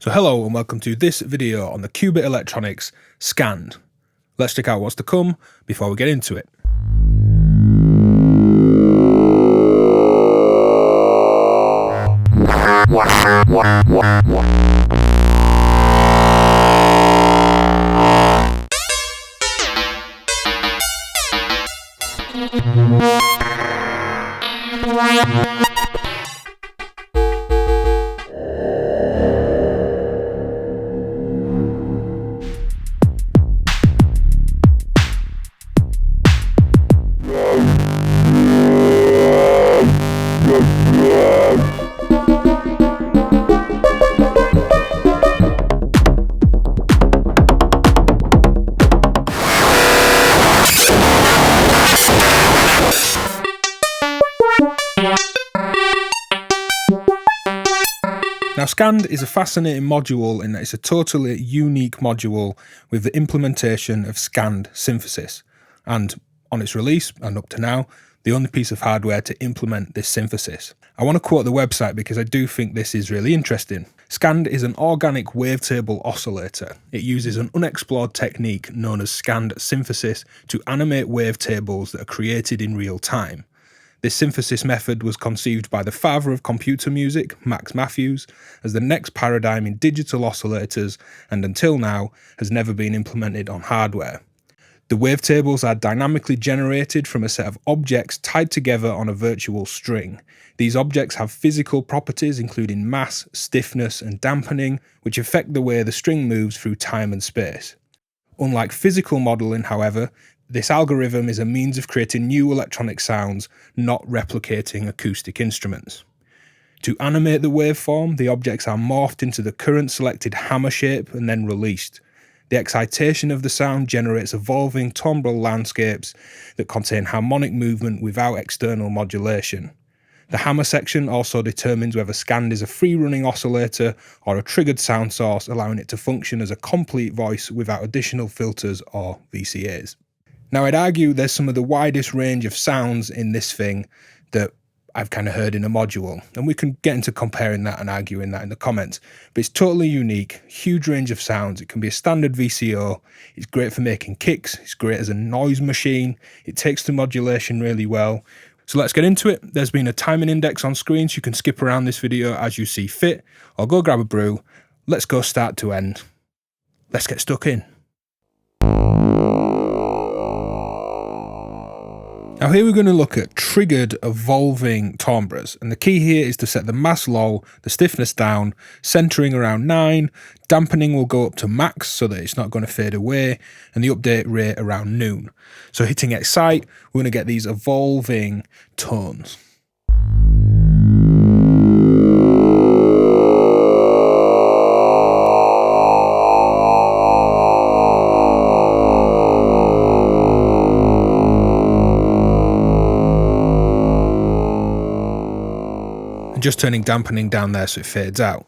So hello and welcome to this video on the Qubit Electronix Scanned. Let's check out what's to come before we get into it. Now, Scanned is a fascinating module in that it's a totally unique module with the implementation of scanned synthesis, and on its release and up to now, the only piece of hardware to implement this synthesis. I want to quote the website because I do think this is really interesting. Scanned is an organic wavetable oscillator. It uses an unexplored technique known as scanned synthesis to animate wavetables that are created in real time. This synthesis method was conceived by the father of computer music, Max Matthews, as the next paradigm in digital oscillators, and until now has never been implemented on hardware. The wavetables are dynamically generated from a set of objects tied together on a virtual string. These objects have physical properties including mass, stiffness, and dampening, which affect the way the string moves through time and space. Unlike physical modeling, however, this algorithm is a means of creating new electronic sounds, not replicating acoustic instruments. To animate the waveform, the objects are morphed into the current selected hammer shape and then released. The excitation of the sound generates evolving timbral landscapes that contain harmonic movement without external modulation. The hammer section also determines whether Scanned is a free-running oscillator or a triggered sound source, allowing it to function as a complete voice without additional filters or VCAs. Now, I'd argue there's some of the widest range of sounds in this thing that I've kind of heard in a module, and we can get into comparing that and arguing that in the comments, but it's totally unique, huge range of sounds. It can be a standard VCO, it's great for making kicks, it's great as a noise machine, it takes the modulation really well. So let's get into it. There's been a timing index on screen, so you can skip around this video as you see fit, or go grab a brew. Let's go start to end. Let's get stuck in. Now here we're going to look at triggered evolving timbres, and the key here is to set the mass low, the stiffness down, centering around 9, dampening will go up to max so that it's not going to fade away, and the update rate around noon. So hitting excite, we're going to get these evolving tones. Just turning dampening down there so it fades out.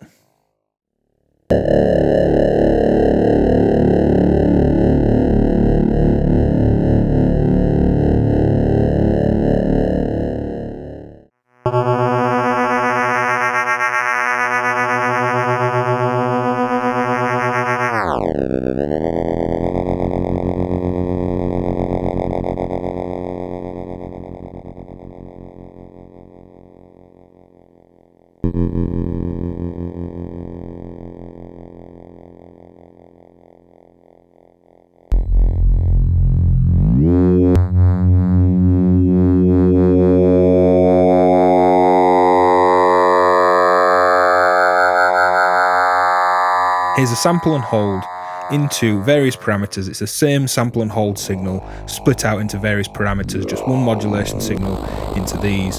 Here's a sample and hold into various parameters. It's the same sample and hold signal split out into various parameters, just one modulation signal into these,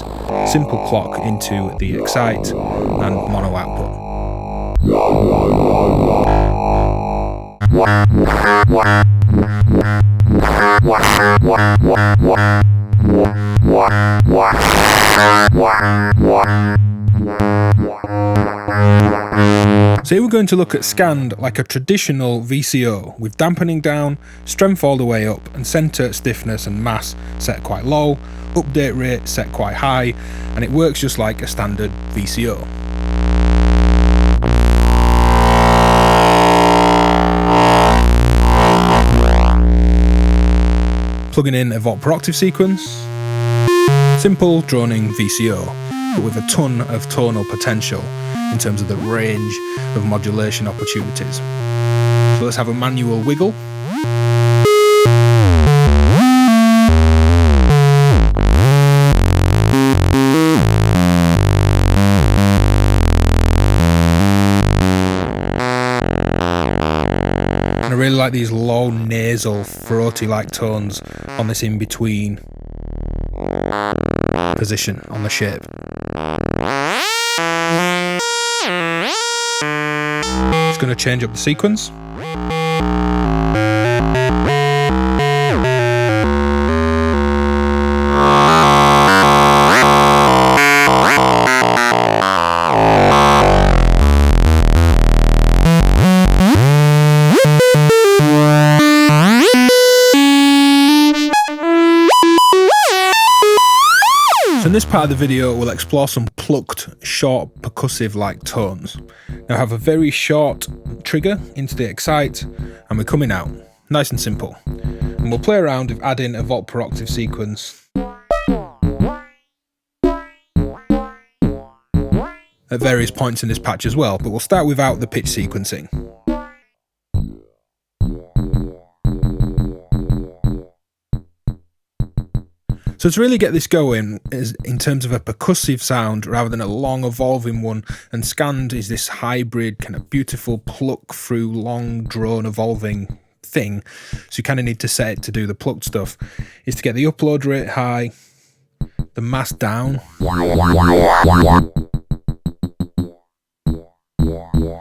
simple clock into the excite, and mono output. So here we're going to look at Scanned like a traditional VCO, with dampening down, strength all the way up, and center stiffness and mass set quite low, update rate set quite high, and it works just like a standard VCO. plugging in a Volt per octave sequence, simple droning VCO, but with a ton of tonal potential in terms of the range of modulation opportunities. So let's have a manual wiggle. And I really like these low nasal throaty like tones on this in between position on the shape. It's going to change up the sequence. So in this part of the video, we'll explore some plucked, short, percussive-like tones. Now I have a very short trigger into the excite, and we're coming out. Nice and simple. And we'll play around with adding a Volt per octave sequence at various points in this patch as well, but we'll start without the pitch sequencing. So to really get this going is in terms of a percussive sound rather than a long evolving one, and Scanned is this hybrid kind of beautiful pluck through long drone evolving thing, so you kind of need to set it to do the plucked stuff, is to get the upload rate high, the mass down,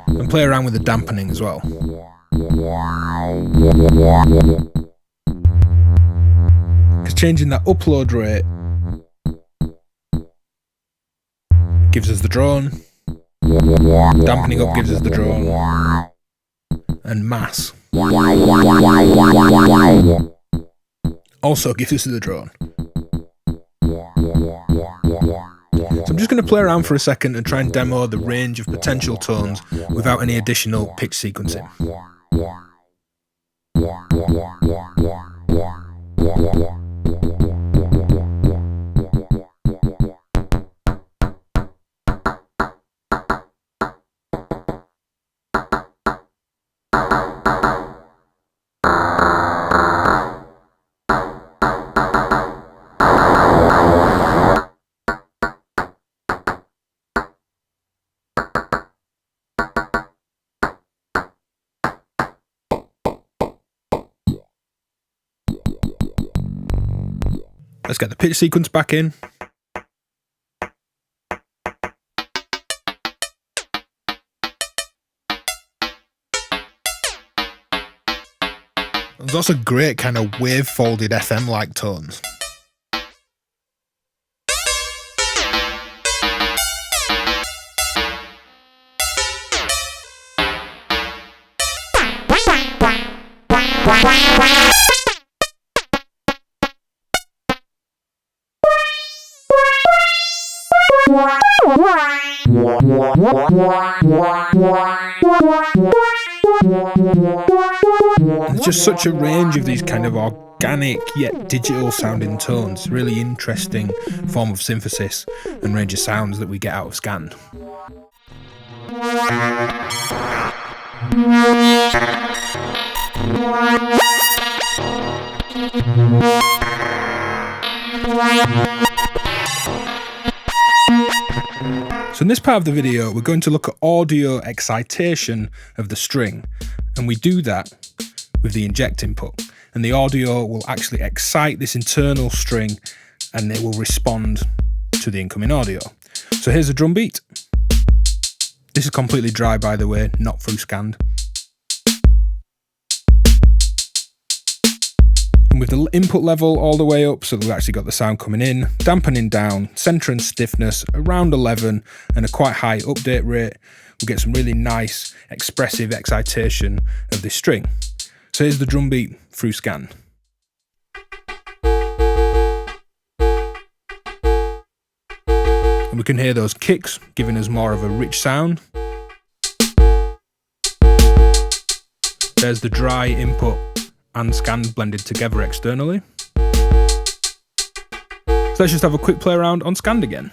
and play around with the dampening as well. Because changing that upload rate gives us the drone, dampening up gives us the drone, and mass also gives us the drone. So I'm just going to play around for a second and try and demo the range of potential tones without any additional pitch sequencing. Let's get the pitch sequence back in. There's also great kind of wave folded FM like tones. It's just such a range of these kind of organic yet digital sounding tones. Really interesting form of synthesis and range of sounds that we get out of Scanned. So in this part of the video, we're going to look at audio excitation of the string, and we do that with the inject input, and the audio will actually excite this internal string and it will respond to the incoming audio. So here's a drum beat. This is completely dry, by the way, not through Scanned. And with the input level all the way up so that we've actually got the sound coming in, dampening down, center and stiffness around 11 and a quite high update rate, we'll get some really nice expressive excitation of this string. So here's the drum beat through Scanned. And we can hear those kicks giving us more of a rich sound. There's the dry input and Scanned blended together externally. let's just have a quick play around on Scanned again.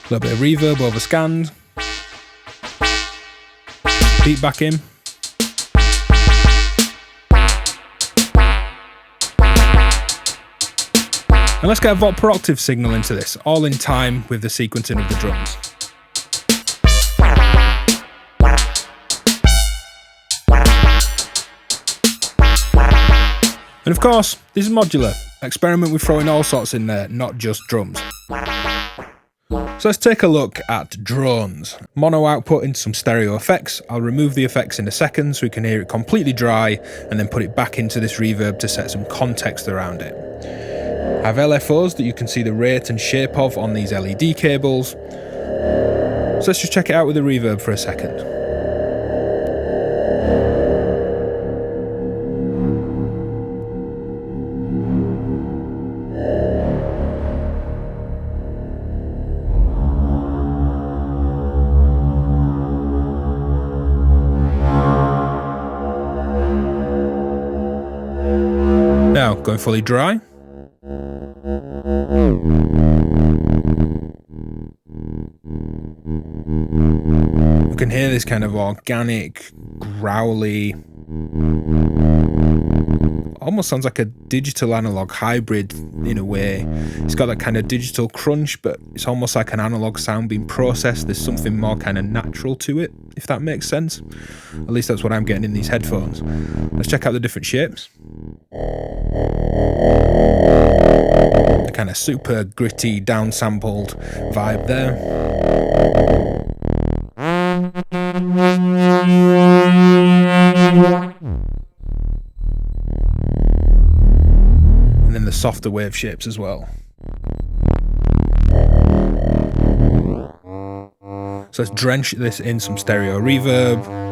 A little bit of reverb over Scanned. Beat back in. And let's get a Volt Per Octave signal into this, all in time with the sequencing of the drums. And of course, this is modular. Experiment with throwing all sorts in there, not just drums. So let's take a look at drones. Mono output into some stereo effects. I'll remove the effects in a second so we can hear it completely dry and then put it back into this reverb to set some context around it. I have LFOs that you can see the rate and shape of on these LED cables. So let's just check it out with the reverb for a second. Now, going fully dry. You can hear this kind of organic, growly, almost sounds like a digital analog hybrid in a way. It's got that kind of digital crunch, but it's almost like an analog sound being processed. There's something more kind of natural to it, if that makes sense. At least that's what I'm getting in these headphones. Let's check out the different shapes. The kind of super gritty, downsampled vibe there. And then the softer wave shapes as well. So let's drench this in some stereo reverb.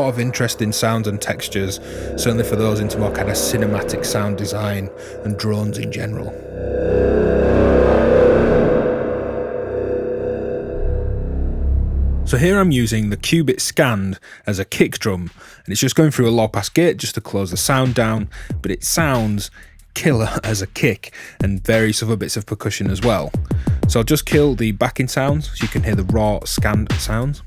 Of interesting sounds and textures, certainly for those into more kind of cinematic sound design and drones in general. So here I'm using the Qubit Scanned as a kick drum, and it's just going through a low pass gate just to close the sound down, but it sounds killer as a kick and various other bits of percussion as well. So I'll just kill the backing sounds so you can hear the raw scanned sounds.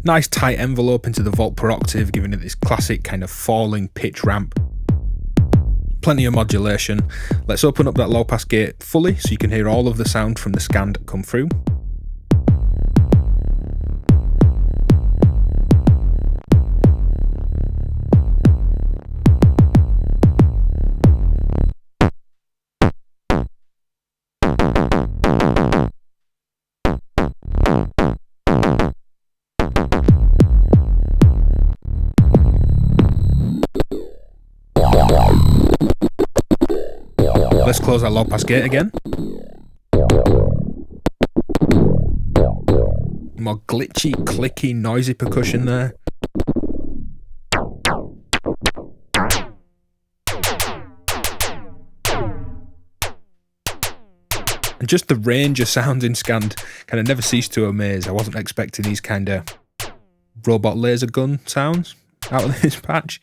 Nice tight envelope into the Volt Per Octave, giving it this classic kind of falling pitch ramp. Plenty of modulation. Let's open up that low pass gate fully so you can hear all of the sound from the Scanned come through. Let's close that low pass gate again. More glitchy, clicky, noisy percussion there. And just the range of sounds in Scanned kind of never ceased to amaze. I wasn't expecting these kind of robot laser gun sounds out of this patch.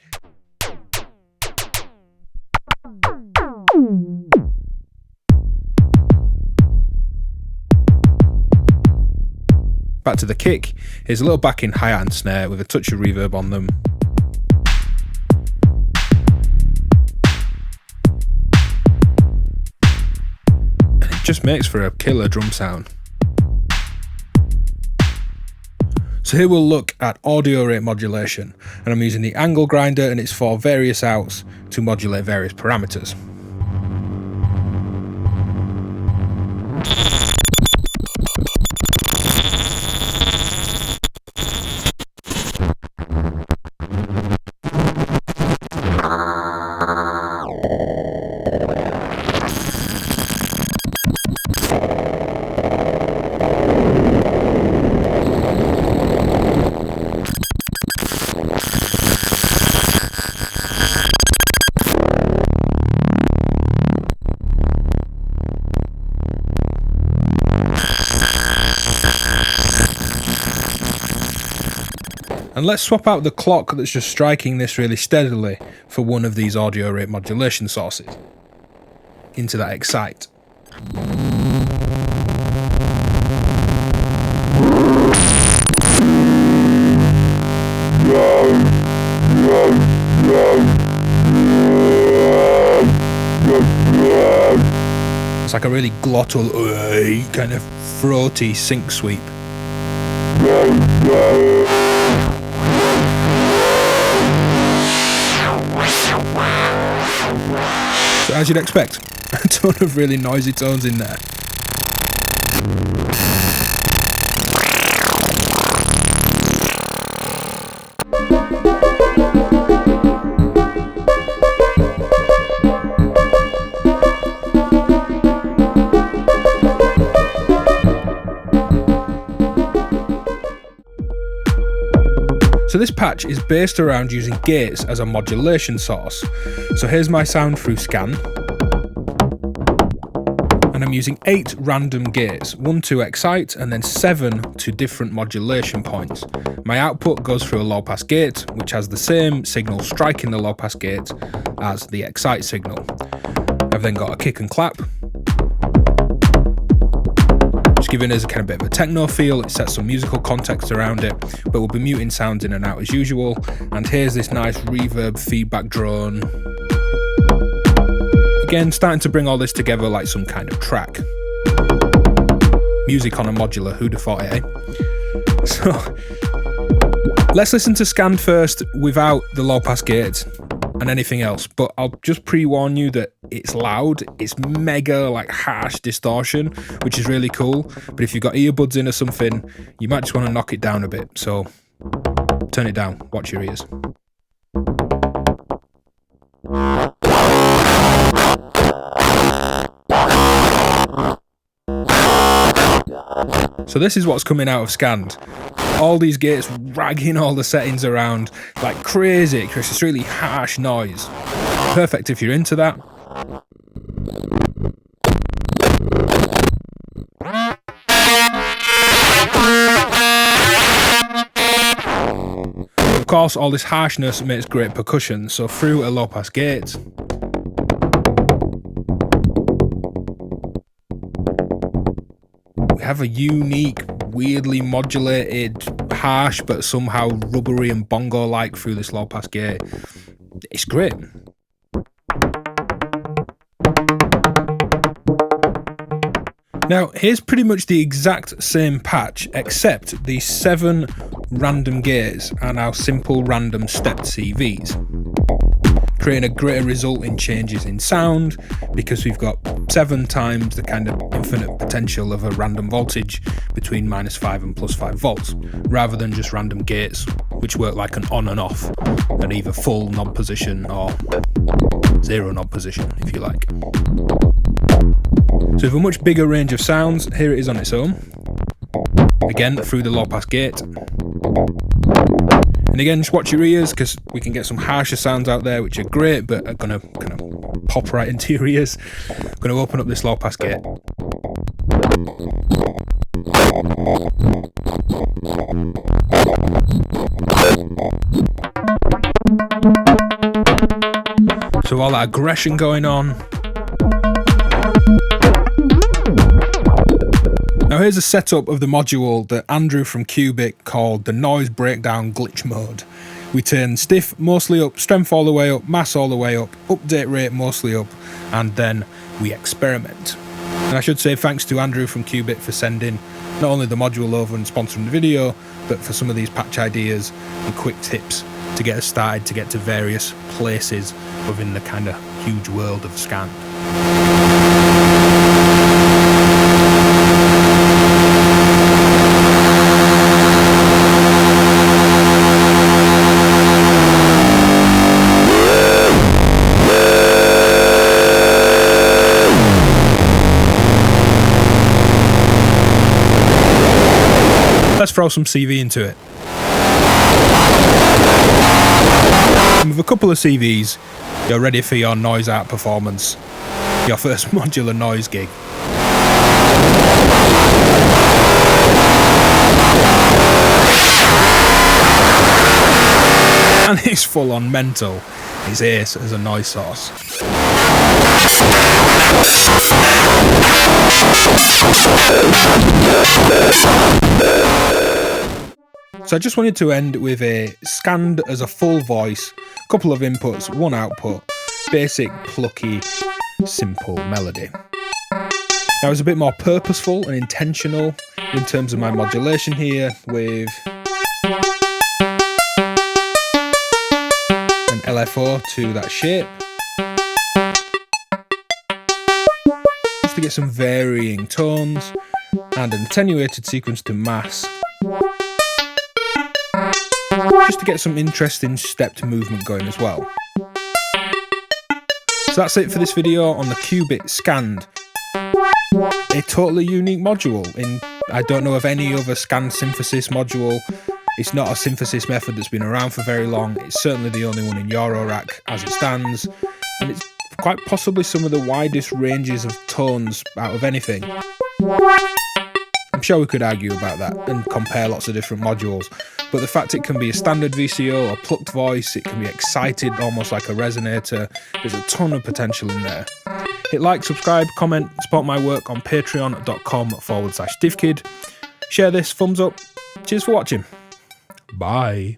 Back to the kick. Here's a little backing hi-hat and snare with a touch of reverb on them. And it just makes for a killer drum sound. So here we'll look at audio rate modulation, and I'm using the angle grinder, and it's for various outs to modulate various parameters. And let's swap out the clock that's just striking this really steadily for one of these audio rate modulation sources into that excite. It's like a really glottal, kind of throaty sync sweep. So as you'd expect, a ton of really noisy tones in there. So this patch is based around using gates as a modulation source. So here's my sound through scan. And I'm using 8 random gates, 1 to excite and then 7 to different modulation points. My output goes through a low pass gate, which has the same signal striking the low pass gate as the excite signal. I've then got a kick and clap, just giving us a kind of bit of a techno feel. It sets some musical context around it, but we'll be muting sounds in and out as usual. And here's this nice reverb feedback drone. Again, starting to bring all this together like some kind of track. Music on a modular, who'd have thought it, eh? So, let's listen to Scanned first without the low pass gate and anything else, but I'll just pre-warn you that it's loud, it's mega like harsh distortion, which is really cool, but if you've got earbuds in or something, you might just want to knock it down a bit, so turn it down, watch your ears. So this is what's coming out of Scanned. All these gates ragging all the settings around like crazy. It's just really harsh noise. Perfect if you're into that. Of course, all this harshness makes great percussion, so through a low pass gate. We have a unique, weirdly modulated, harsh but somehow rubbery and bongo-like through this low pass gate. It's great. Now, here's pretty much the exact same patch, except these 7 random gates are now simple random stepped CVs, creating a greater result in changes in sound because we've got 7 times the kind of infinite potential of a random voltage between -5 and +5 volts, rather than just random gates which work like an on and off at either full knob position or 0 knob position, if you like. So we have a much bigger range of sounds. Here it is on its own. Again, through the low pass gate. And again, just watch your ears because we can get some harsher sounds out there which are great but are going to kind of pop right into your ears. I'm going to open up this low pass gate. So all that aggression going on. Now here's a setup of the module that Andrew from Cubic called the noise breakdown glitch mode. We turn stiff mostly up, strength all the way up, mass all the way up, update rate mostly up, and then we experiment. And I should say thanks to Andrew from Cubic for sending not only the module over and sponsoring the video, but for some of these patch ideas and quick tips to get us started to get to various places within the kind of huge world of Scanned. Let's throw some CV into it. And with a couple of CVs, you're ready for your noise art performance, your first modular noise gig. and it's full on mental. It's ace as a noise source. So I just wanted to end with a Scanned as a full voice, couple of inputs, one output, basic, plucky, simple melody. Now it's a bit more purposeful and intentional in terms of my modulation here, with an LFO to that shape, just to get some varying tones, and an attenuated sequence to mass, just to get some interesting stepped movement going as well. So that's it for this video on the Qubit Scanned. A totally unique module. I don't know of any other scanned synthesis module. It's not a synthesis method that's been around for very long. It's certainly the only one in Eurorack as it stands, and it's quite possibly some of the widest ranges of tones out of anything. I'm sure we could argue about that and compare lots of different modules, but the fact it can be a standard VCO or plucked voice, it can be excited almost like a resonator, there's a ton of potential in there. Hit like, subscribe, comment, support my work on patreon.com/DivKid. Share this, thumbs up. Cheers for watching. Bye.